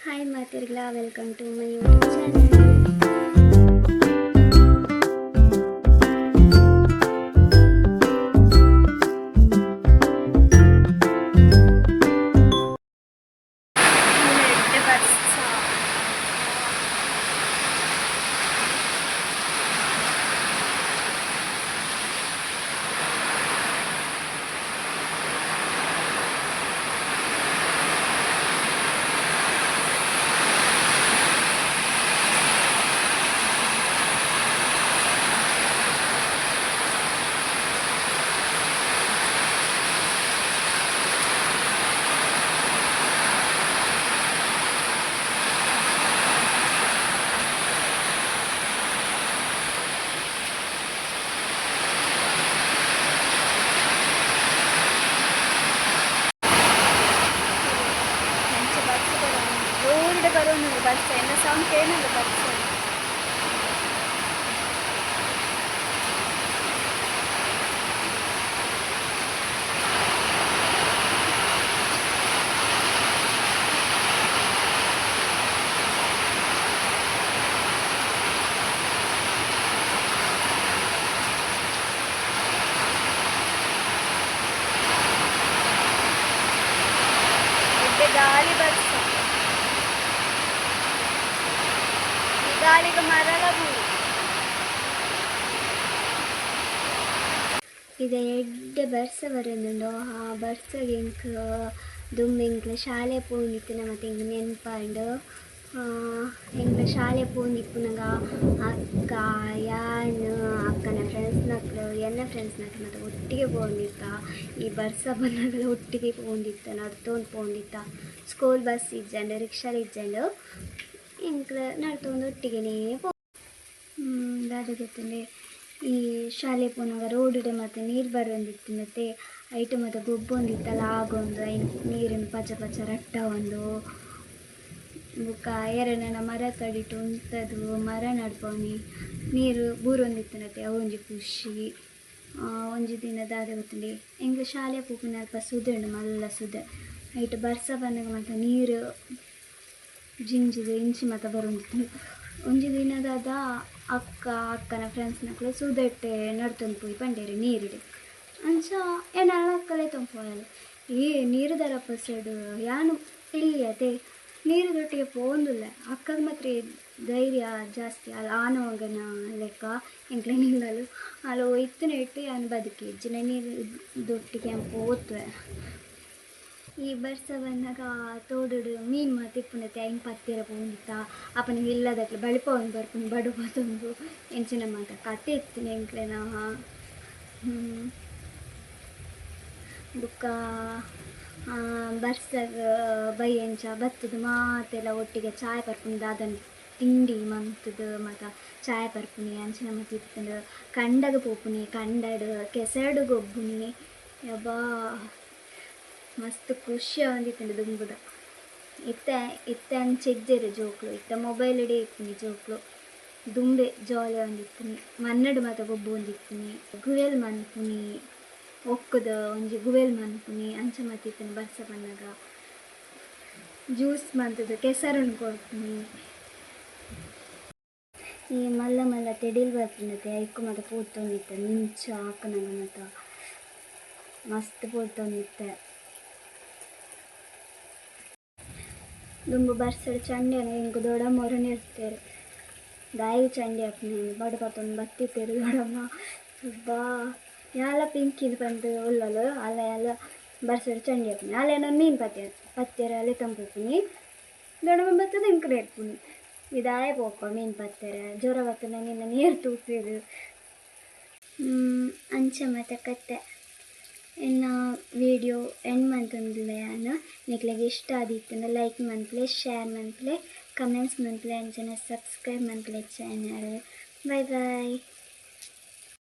Hi Matirgla, welcome to my YouTube channel. ಬರೋನು ಬಸ್ ಎಲ್ಲ ಸೌಂಡ್ ಕೇಳಲ್ಲ ಬಸ್ ಗಾಳಿ ಬಸ್ ಗಾಳಿಗೆ ಮರಳವು ಇದು ಎಡ್ಡೆ ಬರ್ಸ ಬರೋದು ಆ ಬರ್ಸಗೆ ಇಂಕ್ ದುಂಬು ಇಂಕ್ಲ ಶಾಲೆ ಪೋಂದಿತ್ತಿನ ಮತ್ತು ಇಂಕ್ ನೆನ್ಪಂಡು ಇಂಕ್ಲ ಶಾಲೆ ಪೋಂದಿಪ್ಪುನಗ ಅಕ್ಕ ಯಾನು ಅಕ್ಕನ ಫ್ರೆಂಡ್ಸ್ ನಕ್ಲು ಎನ್ನ ಫ್ರೆಂಡ್ಸ್ ನಕ್ಲು ಮತ್ತು ಒಟ್ಟಿಗೆ ಪೋಂದಿತ್ತ ಈ ಬರ್ಸ ಬಂದಾಗಲ ಒಟ್ಟಿಗೆ ಪೋಂದಿತ್ತ ನಡ್ತೊಂದು ಪೋಂದಿತ್ತ ಸ್ಕೂಲ್ ಬಸ್ ಇಜ್ಜಂಡು ರಿಕ್ಷಾಲ್ ಇಜ್ಜಂಡು ಇಂಕ್ಲ ನಡ್ತೊಂದು ಒಟ್ಟಿಗೆನೇ ದಾದ ಗೊತ್ತಂಡೆ ಈ ಶಾಲೆ ಪೋನಾಗ ರೋಡ್ ಮತ್ತು ನೀರು ಬರೋಂದಿತ್ತು ಮತ್ತು ಐಟು ಮತ್ತು ಗೊಬ್ಬೊಂದಿತ್ತಲ್ಲ ಆಗೊಂದು ನೀರಿನ ಪಚ ಪಚ ರಟ್ಟ ಒಂದು ಬುಕ್ಕ ಎರಡನ ಮರ ಕಡಿಟು ಉಂಟದು ಮರ ನಡ್ಪೋನಿ ನೀರು ಬೂರೊಂದಿತ್ತು ನತ್ತೆ ಅವೊಂಜಿ ಖುಷಿ ಒಂಜಿ ದಿನ ದಾದ ಗೊತ್ತಂಡೆ ಎಂಗ್ಲ ಶಾಲೆ ಪೋಪಿನ ಅಲ್ಪ ಸುದೆ ಉಂಡು ಮಲ್ಲ ಸುದೆ ಐಟು ಬರ್ಸ ಬಂದಾಗ ಮತ್ತು ನೀರು ಜಿಂಜಿದು ಇಂಚಿ ಮತ್ತು ಬರೋಂದಿತ್ತು ಒಂಜಿ ದಿನದಾದ ಅಕ್ಕನ ಫ್ರೆಂಡ್ಸ್ ನಕ್ಲು ಸುದೆಟ್ಟೆ ನಡ್ತೊಂದು ಪೋಯಿ ಪಂಡೇರಿ ನೀರಿಡು ಅಂಚ ಏನ ಅಕ್ಕಲೇ ತೊಂಪೋಯಲ್ಲ ಈ ನೀರು ದರಪ್ಪ ಸೈಡು ಯಾನು ಇಲ್ಲಿ ಅದೇ ನೀರು ದೊಟ್ಟಿಗೆ ಪೋಂದಿಲ್ಲ ಅಕ್ಕಗೆ ಮಾತ್ರ ಧೈರ್ಯ ಜಾಸ್ತಿ ಅಲ್ಲ ಆನವಂಗನ ಲೆಕ್ಕ ಎಂಕ್ಲೆ ನಿಲ್ಲಲು ಅಲ್ಲಿ ಒಯ್ತನ ಇಟ್ಟು ಯಾನು ಬದುಕಿ ಇಜ್ಜಿನ ನೀರು ದೊಟ್ಟಿಗೆ ಪೋತ್ವೆ ಈ ಬರ್ಸ ಬಂದಾಗ ತೋಡುಡು ಮೀನು ಮಾತಿಪ್ಪುನತ್ತೆ ಹೆಂಗೆ ಪತ್ತಿರ ಪೋಂದಿತ್ತ ಅಪ್ಪನಿಗೆ ಇಲ್ಲದಕ್ಕೆ ಬಳಿಪವನು ಬರ್ಪುನಿ ಬಡು ಬತ್ತೊಂದು ಎಂಚಿನ ಮಾತ ಕತೆ ಇತ್ತು ಎಂಕ್ಲೆನ ಬುಕ್ಕ ಬರ್ಸಾಗ ಬೈ ಎಂಚ ಬತ್ತದು ಮಾತೆಲ್ಲ ಒಟ್ಟಿಗೆ ಚಾಯ್ ಪರ್ಪುನಿ ದಾದನ್ ತಿಂಡಿ ಮಂತದು ಮತ್ತು ಚಾಯ್ ಪರ್ಪುನಿ ಅಂಚಿನ ಮತ್ತು ಇತ್ತಂದು ಕಂಡಗ ಪೋಪುನಿ ಕಂಡಡು ಕೆಸಡು ಗೊಬ್ಬುನಿ ಯಬ್ಬಾ ಮಸ್ತ್ ಖುಷಿ ಆಂದಿತ್ತು ದುಂಬುದ ಇತ್ತ ಅಂಚೆಜ್ಜೆರು ಜೋಕ್ಲು ಇತ್ತ ಮೊಬೈಲ್ ಇಡೇ ಇಪ್ಪುನಿ ಜೋಕ್ಲು ದುಂಬೆ ಜಾಲಿ ಆಂದಿಪ್ಪುನಿ ಮನ್ನಡು ಮಾತ ಗೊಬ್ಬು ಒಂದಿಪ್ಪುನಿ ಗುವೆಲ್ ಮನ್ಪುನಿ ಒಕ್ಕದ ಒಂಜಿ ಗುವೆಲ್ ಮನ್ಪುನಿ ಅಂಚ ಮತ್ತಿಪ್ಪುನಿ ಬರ್ಸ ಬಂದಾಗ ಜ್ಯೂಸ್ ಮಂತದ್ದು ಕೆಸರನ್ನು ಕೊಡ್ಪುನಿ ಈ ಮಲ್ಲ ಮಲ್ಲ ತೆಡಿಲ್ ಬರ್ಪುನತ್ತೆ ಐಕ್ಕು ಮತ್ತು ಪೂರ್ತೊಂದಿತ್ತೆ ಮಿಂಚ ಹಾಕನಾಗ ಮತ್ತು ಮಸ್ತ್ ಪೂರ್ತೊಂದಿತ್ತೆ ದುಂಬು ಬರ್ಸಡು ಚಂಡಿಯನ ಇಂಕ ದೊಡ್ಡಮ್ಮ ಹೊರನೆ ಇರ್ತಾರೆ ದಾಯಿ ಚಂಡಿ ಹಾಕ್ನಿ ಬಡ ಬತ್ತೊಂದು ಬತ್ತಿತ್ತೇರು ದೊಡ್ಡಮ್ಮ ಬಾ ಎಲ್ಲ ಪಿಂಕಿದು ಬಂದು ಉಳ್ಳಲು ಅಲ್ಲ ಎಲ್ಲ ಬರ್ಸಡು ಚಂಡಿ ಹಾಕ್ನಿ ಅಲ್ಲ ನಾನು ಮೀನು ಪತ್ತೆರ ಅಲ್ಲೇ ತಂಪುನಿ ದೊಡ್ಡಮ್ಮ ಬತ್ತದ ಇಂಕಡೆ ಇರ್ಪುನಿ ಇದಾಯ ಪೋಪ ಮೀನು ಪತ್ತೆರ ಜ್ವರ ಬತ್ತದ ನಿನ್ನ ನೀರು ತೂಪಿದು ಅಂಚ ಮತ್ತು ಕತ್ತೆ ಇನ್ನು ವಿಡಿಯೋ ಎಂಡ್ ಮಂತೊಂದಿಲ್ಲ ನಾನು ನಿಕ್ಲೆಗೆ ಇಷ್ಟ ಆದಿತ್ತು ಲೈಕ್ ಮಂತ್ಲೆ ಶೇರ್ ಮಂತ್ಲೆ ಕಮೆಂಟ್ಸ್ ಮಂತ್ಲೆ ಅಂಚನೆ ಸಬ್ಸ್ಕ್ರೈಬ್ ಮಂತ್ಲೆ ಚಾನಲ್ ಬೈ ಬಾಯ್.